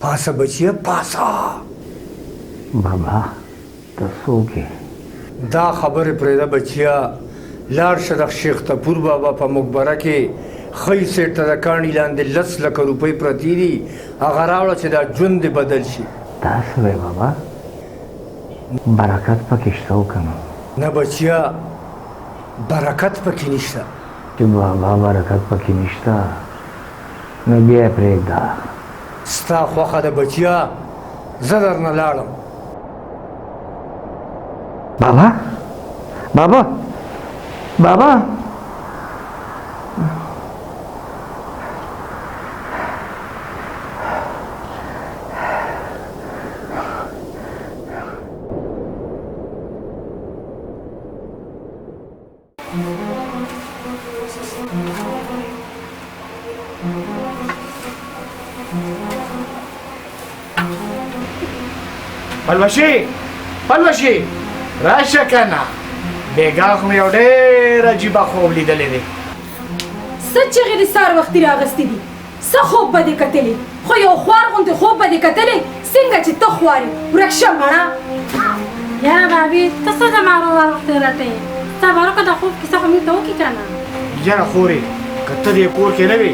پاسه بچیه پاسه. بابا ته څوک یې؟ دا خبرې پرېږده بچیه، لاړ شه د شیخ طپور بابا په مقبره کې ښی سیټ ته د کاڼي لاندې 10 لکه روپۍ پرتې دي، هغه راوړه چې دا ژوند دې بدل شي. دا څه وایې بابا؟ برکت پکې شته او که نه؟ نه بچیه، برکت پکې نشته. چې بابا برکت پکې نشته نو بیا یې پرېږده. ستا خوښه ده بچیه، زه درنه لاړم. بابا بابا بابا پلوشي راشه کنه، بیګا خو مې یو ډېر عجیبه خوب لیدلی دی. څه چغې د سهار وختي راغستې دي؟ څه خوب به دې کتلی؟ خو یو خوار غوندې خوب به دې کتلی؟ څنګه چې ته خوار یې ورک شه مړه. یاره بابي ته څه زما وروار وختې رټې؟ سبا وروکه د خوب کیسه خو موږ ته وکړي که نه؟ یاره خورې که ته دې کور کې نه وې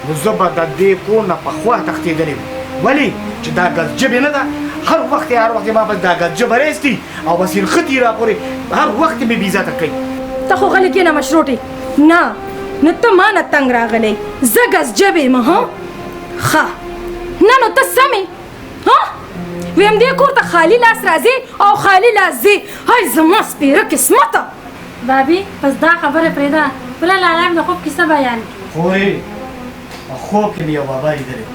نو زه به د دې کور نه پخوا تښتېدلی وم. ولې چې دا ګزجبې نه ده، هر وخت ما بس دا ګزجبه رایستي او بس یې نښتي راپورې هر وخت مې بې عزته کوي. ته خو غلی کېنه مشروطې. نه نو ته ما نه تنګ راغلی، زه ګزجبې یم ها؟ ښه نه نو ته سمې ها؟ ویم دې کور ته خالي لاس راځې او خالي لاس ځې. هی زما سپېره قسمته. بابي بس دا خبره پرېږده، بله لالا د خوب کیسه بیان کړي. خورې په خوب کې مې یو بابا لیدلی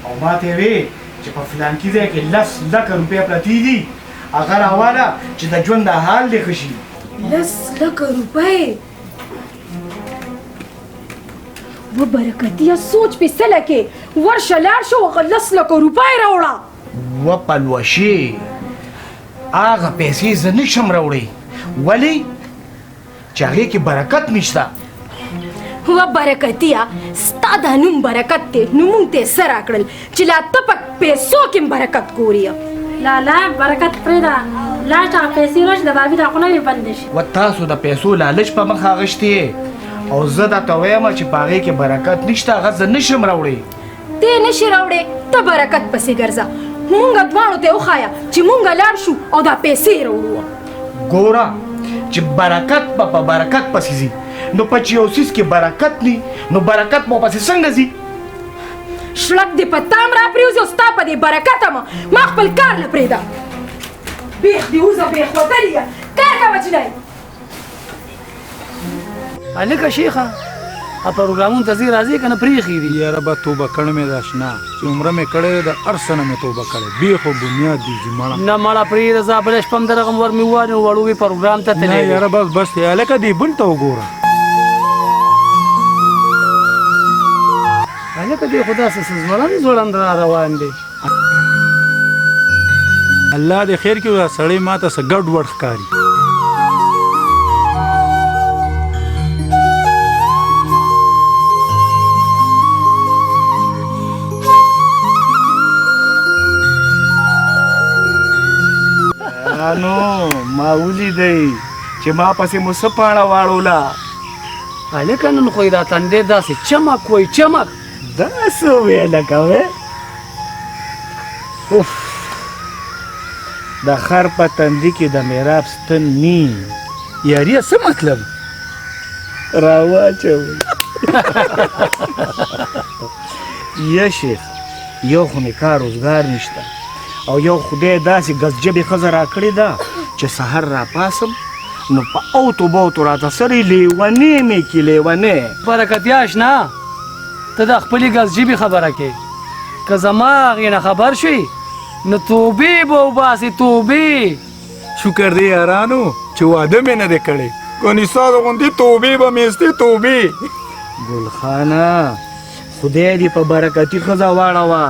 او ما ته یې وې چې په فلانکي ځای کې 10 لکه روپۍ پرتې دي، هغه راواله چې د ژوند د حال دې ښه شي. 10 لکه روپۍ؟ و برکتیه سوچ په سله کې ورشه لاړ شو هغه 10 لکه روپۍ راوړه. و پلوشي هغه پیسې زه نشم راوړی. ولې چې هغې کې برکت نشته. و برکتیه ستا دا نوم برکت دی، نو موږ ته یې څه راکړل چې لا ته په پیسو کې برکت ګورې؟ لالا برکت پرېږده، لاړ چې هغه پیسې ورشي د بابي دا خونه مې بندې شي. و تاسو د پیسو لالچ په مخ اغشتې او زه درته وایم چې په هغې کې برکت نشته، هغه زه نشم راوړی. ته یې نشې راوړې، ته برکت پسې ګرځه. موږ دواړو ته یې وښایه چې موږ لاړ شو او دا پیسې راوړو. ګوره چې برکت به په برکت پسې ځي، نو په چې یو څیز کې برکت نی نو برکت مو پسې څنګه ځي؟ شلک دې په تام را پرېوځي او ستا په دې برکت ما خپل کار نه پرېږده. بیخ دې وځه بیخ وتلې يه، کار کوه جنۍ. هلکه شیخه پروګرامونو ته ځې راځې که نه پرېښي دي؟ یاره به توبه کړې مې ده اشنا، چې عمره مې کړې د هر څه نه مې توبه کړې، بیخو بنیاد دي چې مړه نه مړه پرېږده، زه بله شپه هم د رقم ور مې ووایه وړوکې پروګرام ته نه یاره بس دی. هلکه دې بل ته وګوره، هلکه دې خو داسې څه ځوړند را روان دی. الله دې خیر کړي، دا سړی ما ته څه ګډ وډ ښکاري. نو ما ولیدی چې ما پسې مو څه پاڼه واړوله. هلکه نن خو یې دا تندی داسې چمک وایي چمک. دا څه ویې لکه وې اوف د خر په تندي کې د میراب ستن نی. یاري څه مطلب؟ راواچوئ. یا شیخ یو خو مې کار روزګار نشته او یو خدای داسې ګزجبې ښځه راکړې ده چې سحر راپاسم نو په اوتو بوتو راته سرې لیونې مې کې لیونې. برکتیا اشنا ته د خپلې ګزجبې خبره کې که زما هغې نه خبر شوي نو توبې به وباسې توبې. شکر دی یارانو چې واده مې نه دی کړی، کنې ستاسو غوندې توبې به مې ایستې توبې. ګلخانه خدای دې په برکتي ښځه واړوه،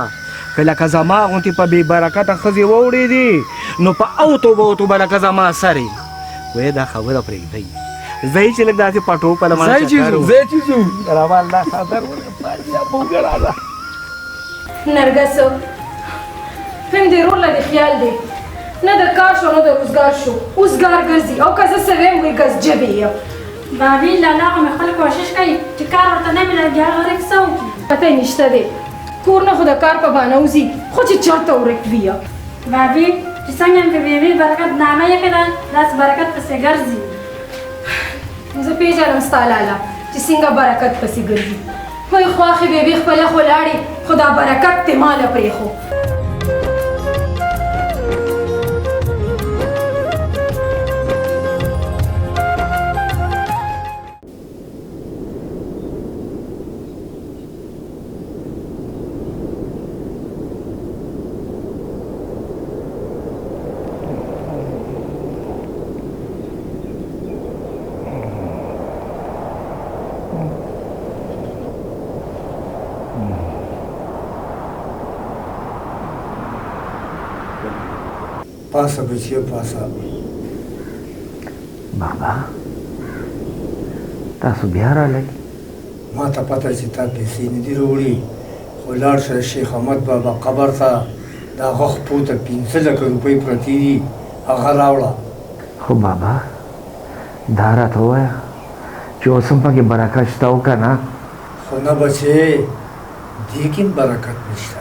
که لکه زما غوندې په بې برکته ښځې واوړېدې نو په اوتو بوتو به لکه زما سرې. وایي دا خبره پرېږدئ، ځئ چې لږ داسې پټو په له ځئ چې ځو روان دا خبر نرګس هم دې رور له خیال دی نه د کار شو نه د روزګار شو اوس ګار ګرځي او که زه څه ویم وایي ګز جبې یم بابي لالا خو مې خپل کوشش کوي چې کار ورته نه ملګي هغه غریب څه وکړي پته یې نشته دی کور نه خو د کار په بهانه وځي خو چې چېرته ورک وي بابي چې څنګه مې بیبي برکت نامه یې کړه داسې برکت پسې ګرځي زه پېژنم ستا لالا چې څنګه برکت پسې ګرځي وایي خواښې بیبي خپله خو لاړې خو دا برکت دې ماله پرېښو پاسه بچیه پاسه بابا تاسو بیا راغلی ما ته پته چې تا پیسې نه دي راوړي خو لاړ شه شیخ احمد بابا قبر ته د هغه خپو ته 15 لکه روپۍ پرتې دي هغه راوړه خو بابا دا راته ووایه چې اوس هم پکې برکت شته او که نه خو نه بچې دې کې برکت نشته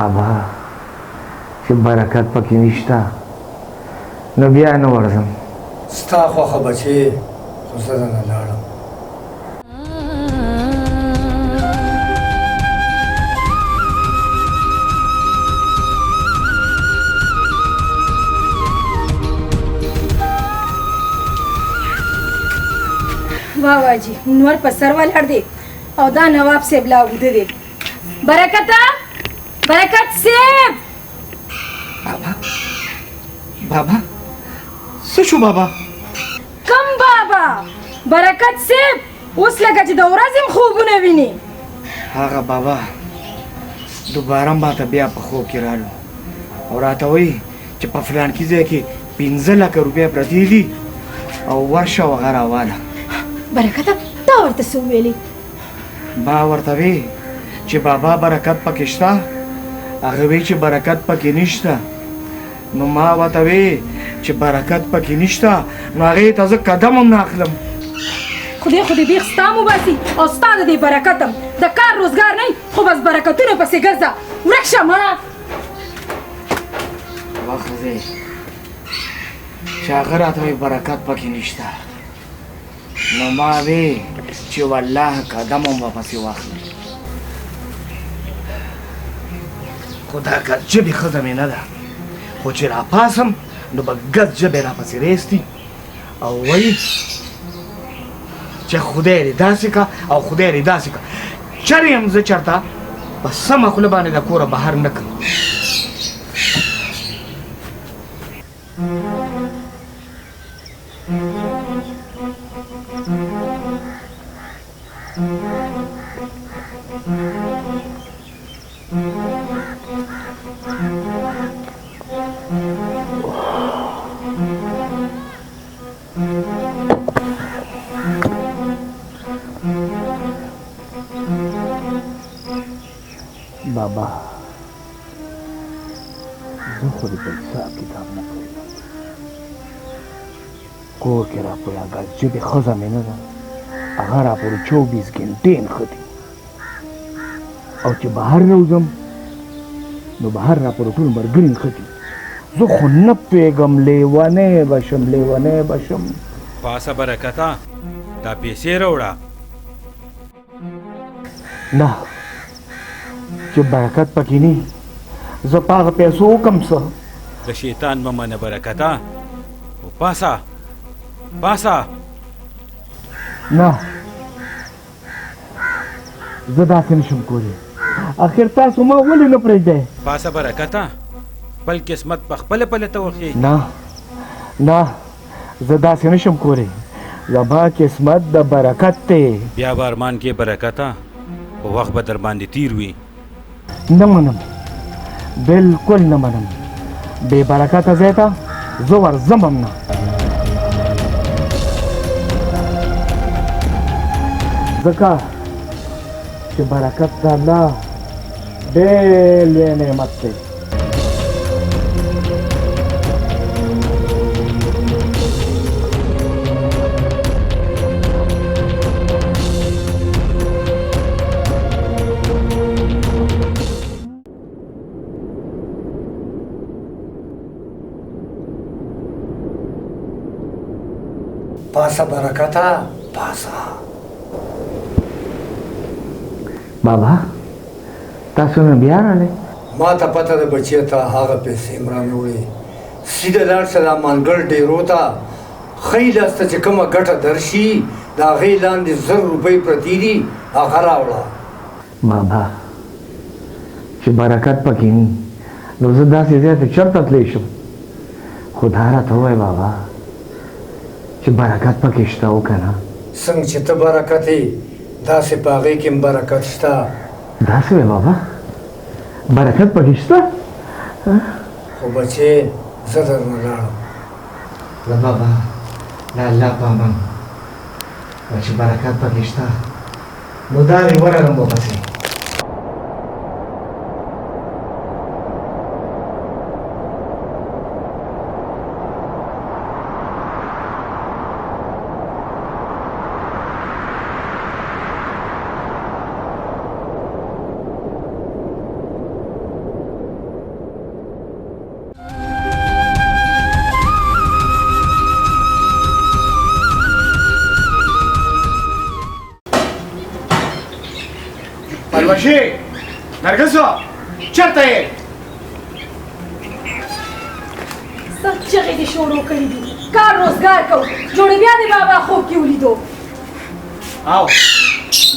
بابا چې برکت پکې نشته نو بیا نه ورځم ستا خوښه بچې خو زه نه لاړم واه واجی نور په سر ولاړ دی او دا نواب صاحب لا اوږده دی برکته برکت صاحب بابا څه شو بابا کم بابا برکت صاحب اوس لکه چې د ورځې هم خوبونه ویني هغه بابا دوباره ماته بیا په خوب کې رالو او راته وایي چې په فلانکي ځای کې 15 لکه روپۍ پرتې دي او ورشه هغه راواله برکته تا ورته څه وویلې ما ورته وی چې بابا برکت پکې شته هغه وی چې برکت پکې نشته نو ما ورته وی چې برکت پکې نشته نو هغې ته زه قدم هم نه اخلم خدای خو دې بیخ ستا مو باسي او ستا د دې برکت هم د کار روزګار نه خو بس برکتونه پسې ګرځه ورک شه ما واخځې چې هغه راته وی برکت پکې نشته نو ما وی چې والله قدم هم به پسې واخلم خو دا ګز ژبې ښځه مې نه ده خو چې راپاسم نو به ګز ژبې راپسې ریستي او وایي چې خدای دې داسې کا او خدای دې داسې کا چرې یم زه چېرته په سمه خوله باندې د کوره بهر نه کړم بابا زه خو دې په حساب کتاب نه کوم کور کې راپورې هغه ژبې ښځه مې نه ده هغه راپورې 24 ګنټې نښتي او چې بهر راوځم نو بهر راپورې ټول ملګري نښتي زه خو نه پوهېږم لیونی بشم پاسه برکته دا پیسې راوړه نه چې برکت پکې نه زه په هغه پیسو وکړم څه د شیطان مه منه برکته او پاسه نه زه داسې نشم کولی اخر تاسو ما ولې نه پرېږدئ پاسه برکته خپل قسمت په خپله پلته وخی نه زه داسې نشم کولی زما قسمت د برکت دی بیا به ارمان کې برکته په وخت به در باندې تیر وي نه منم بالکل نه منم بې برکته ځای ته زه ورځم هم نه ځکه چې برکت د الله ډېر لوی نعمت دی. پاسه برکته پاسه. بابا تاسو نن بیا راغلی؟ ما ته پته ده بچیه ته هغه پیسې مې رانیولې. سیده لاړ شه دا منګل ډیرو ته، ښی لاس ته چې کومه ګټه درشي د هغې لاندې 1000 روپۍ پرتې دي، هغه راوړه. بابا چې برکت پکې ني نو زه داسې ځای ته چېرته تلی شم؟ خو دا راته ووایه بابا چې برکت پکې شته او که نه؟ څنګه چې ته برکت یې داسې په هغې کې هم برکت شته. داسې وایه بابا برکت پکې شته؟ خو بچې زه درنه لاړم. له بابا د الله په امان چې برکت پکې شته نو دا مې ورغلم ورپسې. پلوشي نرګسو چېرته یې؟ سخت چغې دې شروع کړي دي، کار روزګار کوو، جوړې بیا دې بابا خوب کې ولیدو. او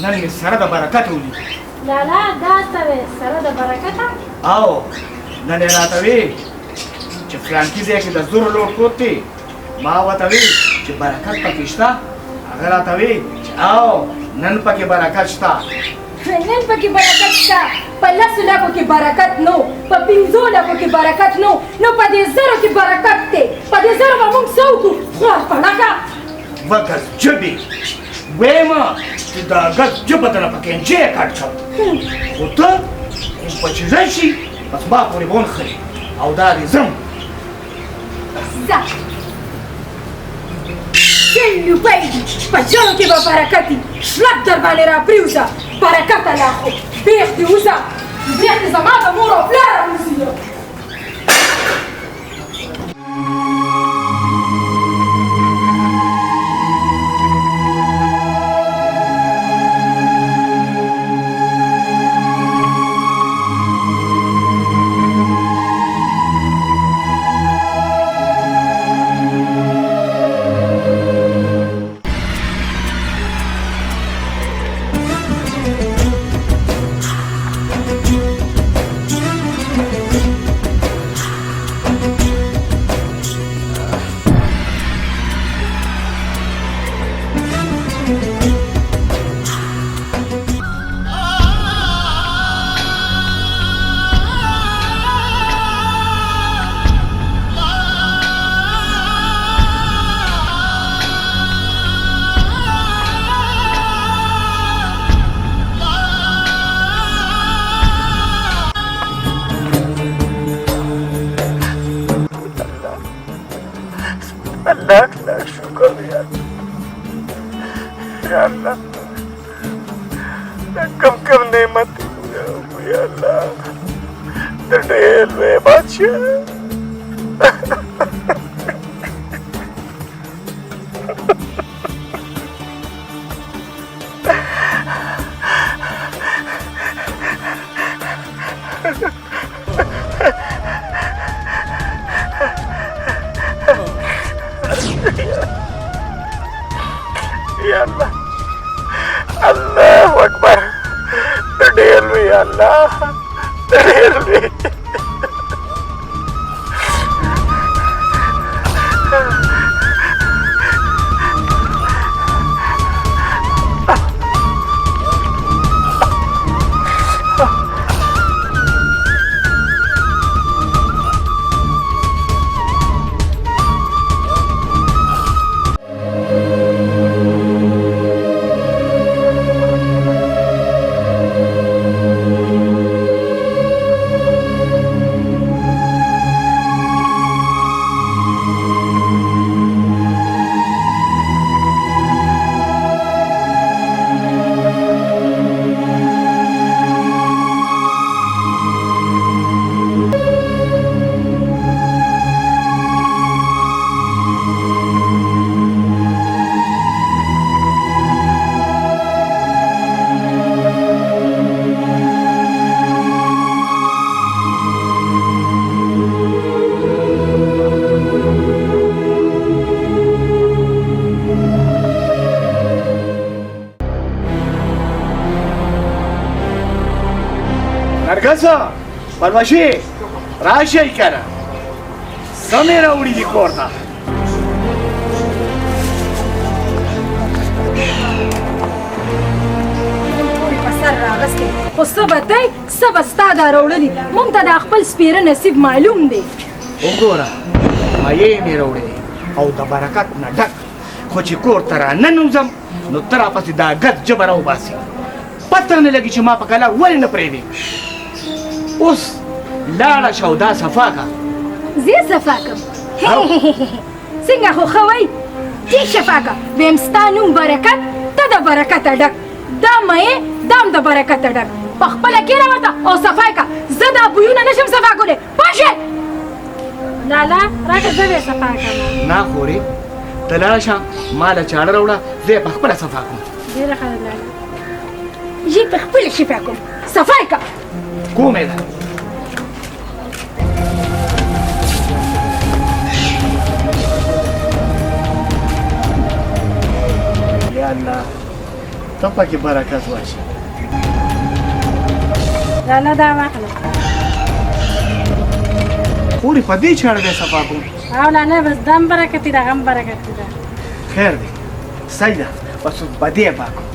نن مې سره د برکت ولید. لالا دا څه وې سره د برکته؟ او نن یې راته وی چې فلانکي ځای کې د زرو لوټ پروت دی. ما ورته وی چې برکت پکې شته، هغه راته وی چې او نن پکې برکت شته. نن پکې برکت شته، په 10 لکو کې برکت نو، په 15 لکو کې برکت نو، نو په دې 1000 کې برکت دی. په دې 1000 به موږ څه وکړو؟ خوار پړکه وګز جبې ویمه چې دا ګز جبه ته نه پکې انجې کټ کړم، خو ته اوس به چې ځای شي بس ما پورې به ونښلي او دا دې ځم. ځه 100 روپۍ دي، په ژړو کې به برکت وي. شلک در باندې را پرېوځه، برکت الله خو بیخ دې وځه، بیخ دې زما د مور او پلار راوځي. लाख लाख शुक्र यार या अल्लाह कम कम नेमत या अल्लाह ढेर वे बादशाह Ya Allah, Allahu Akbar, terdelui ya Allah, terdelui. نرګسه پلوشي راشئ کنه سمې راوړي دي کور ته په سر راغستې خو څه به دی څه به ستا دا راوړلي موږ ته د خپل سپېره نصیب معلوم دی وګوره مایې مې راوړي دي او د برکت نه ډک خو چې کور ته راننوځم نو ته راپسې دا ګد ژبه راوباسي پته نه لګي چې ما په کلا ولې نه پرېږدي اوس لاړه شه او دا صفا که زه یې صفا کړم څنګه خو ښه وایي ټیک صفا که ویم ستا نوم برکت ته د برکته ډک دا مایې دا هم د برکته ډک په خپله کښېنه ورته او صفا یې که زه دا بویونه نه شم صفا کولی پوه شوې لالا راکه زه به صفا کړم نه خورې ته لاړه شه ما له چاړه راوړه زه یې په خپله صفا کړم ډېره ښه ده لالا یې په خپله صفا کوم صفا یې که کومې ده یا الله ته پکې برکت واچي لالا دا واخله خورې په دې چاړه دی صفا کوم او لالا بس دم برکت دی دغه هم برکت دی خیر دی صحیح ده بس اوس په دې پاکو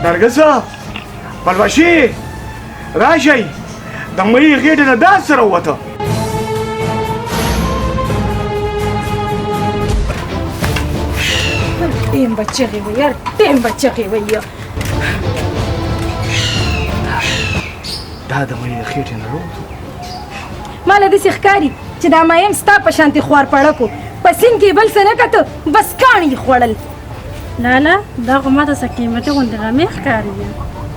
نرګسه پلوشي راشئ د مړي غېټې نه داس سره ووته ټیم به چغې وي یار ټیم به چغې وي دا د مړي د خېټې نه راووتو ما له داسې ښکاري چې دا مایم ستا په شانتې خوار پړکو په سیند کې بل څه نه کته بس کاڼي یې خوړل لالا دا خو ماته څه قیمتي غوندې غمې ښکاري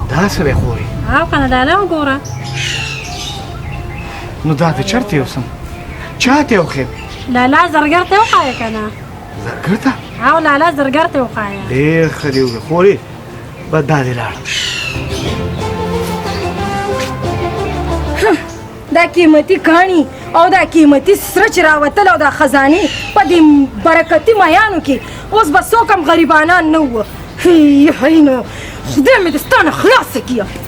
دا څه دی خورې او کنه لالا وګوره نو دا ته چېرته یوسم چا ته وښیم لالا زرګر ته وښایه کنه زرګر ته او لالا زرګر ته وښایه ډېر ښه دی وګوره خورې بس دا دې لاړم دا قیمتي کاڼي او دا قیمتي سره چې راوتل او دا خزانې په دې برکتي میانو کې اوس به څوک هم غریبانان نه وو هی نو خدای مې د ستا نه خلاصه کړه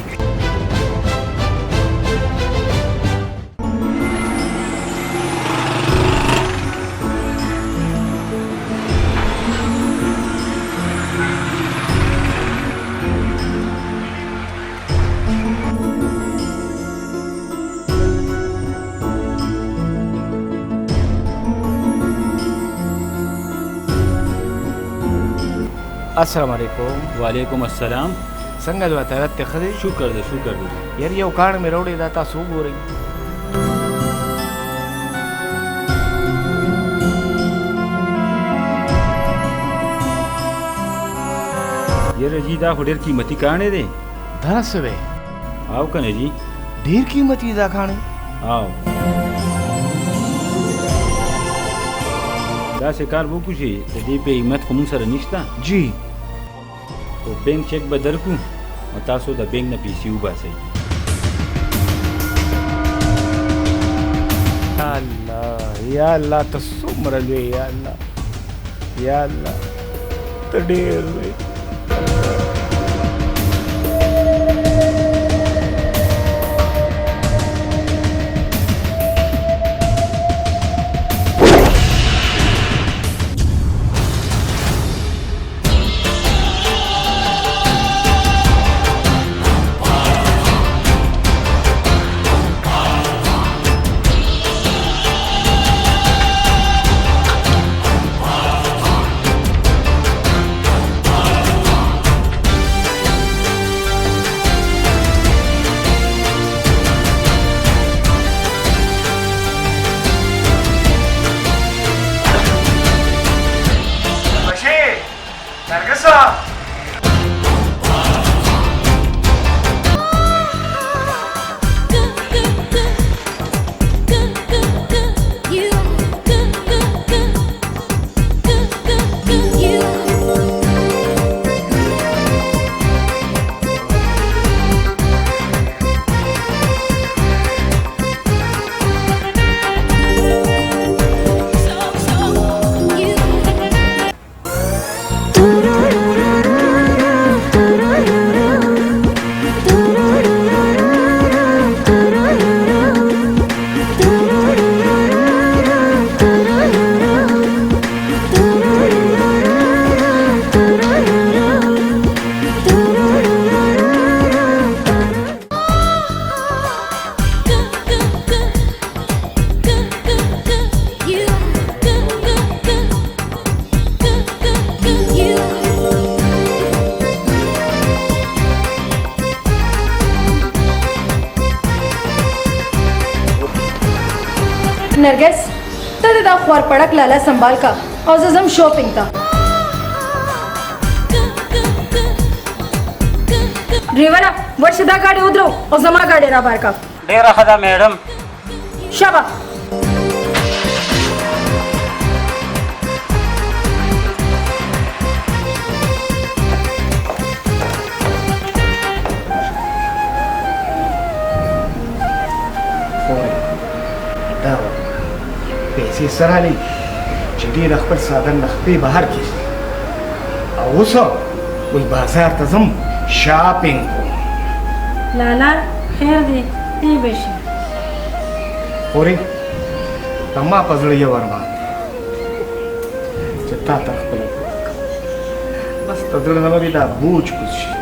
السلام علیکم وعلیکم السلام څنګه د وطارت ته ښه دی شکر دی شکر دی یار یو کاڼ مې راوړی دا تاسو وګورئ یاره جی دا خو ډېر قیمتي کاڼی دی دا څه دی او کنه جی ډېر قیمتي دا کاڼی او داسې کار وکړو چې د دې په قیمت خو موږ سره نشته جی خو بینک چیک به درکړو او تاسو د بینک نه پیسې وباسئ الله یا الله ته څومره لوی یا الله یا الله ته ډېر لوی نرګس ته د دا خوار پړک لاله سنبال کا او زه ځم شاپینګ ته ډریوره ورشه دا ګاډي ودرو او زما ګاډي را بار کا ډیره ښه ده میډم شابه دا و پیسې سره لې چې ډېر خپل صادر نه خپې بهر کېږي او اوس وایي بازار ته ځم شاپینګ کوم لالا خیر دی دی به شي خورې د ما په زړه یو ارمان دی چې تا ته خپله بس ته زړه نه لري دا بوج کوز شي